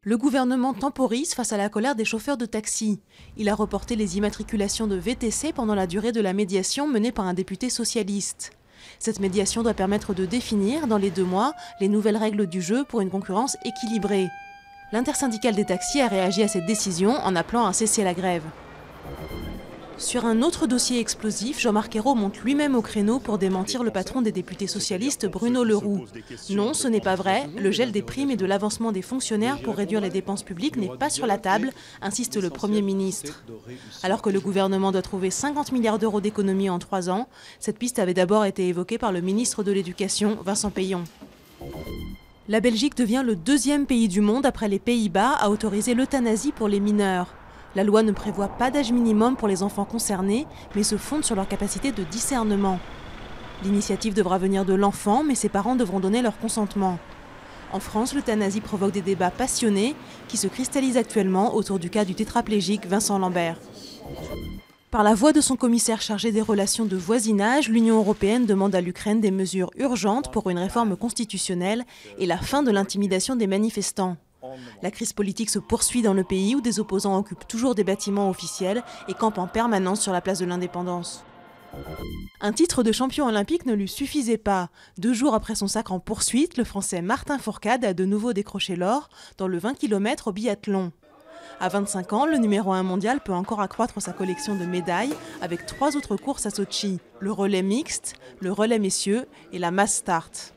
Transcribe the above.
Le gouvernement temporise face à la colère des chauffeurs de taxi. Il a reporté les immatriculations de VTC pendant la durée de la médiation menée par un député socialiste. Cette médiation doit permettre de définir, dans les 2 mois, les nouvelles règles du jeu pour une concurrence équilibrée. L'intersyndicale des taxis a réagi à cette décision en appelant à cesser la grève. Sur un autre dossier explosif, Jean-Marc Ayrault monte lui-même au créneau pour démentir le patron des députés socialistes, Bruno Le Roux. Non, ce n'est pas vrai, le gel des primes et de l'avancement des fonctionnaires pour réduire les dépenses publiques n'est pas sur la table, insiste le Premier ministre. Alors que le gouvernement doit trouver 50 milliards d'euros d'économies en 3 ans, cette piste avait d'abord été évoquée par le ministre de l'Éducation, Vincent Peillon. La Belgique devient le 2e pays du monde après les Pays-Bas à autoriser l'euthanasie pour les mineurs. La loi ne prévoit pas d'âge minimum pour les enfants concernés, mais se fonde sur leur capacité de discernement. L'initiative devra venir de l'enfant, mais ses parents devront donner leur consentement. En France, l'euthanasie provoque des débats passionnés qui se cristallisent actuellement autour du cas du tétraplégique Vincent Lambert. Par la voix de son commissaire chargé des relations de voisinage, l'Union européenne demande à l'Ukraine des mesures urgentes pour une réforme constitutionnelle et la fin de l'intimidation des manifestants. La crise politique se poursuit dans le pays où des opposants occupent toujours des bâtiments officiels et campent en permanence sur la place de l'Indépendance. Un titre de champion olympique ne lui suffisait pas. 2 jours après son sacre en poursuite, le Français Martin Fourcade a de nouveau décroché l'or dans le 20 km au biathlon. À 25 ans, le numéro 1 mondial peut encore accroître sa collection de médailles avec 3 autres courses à Sotchi, le relais mixte, le relais messieurs et la mass start.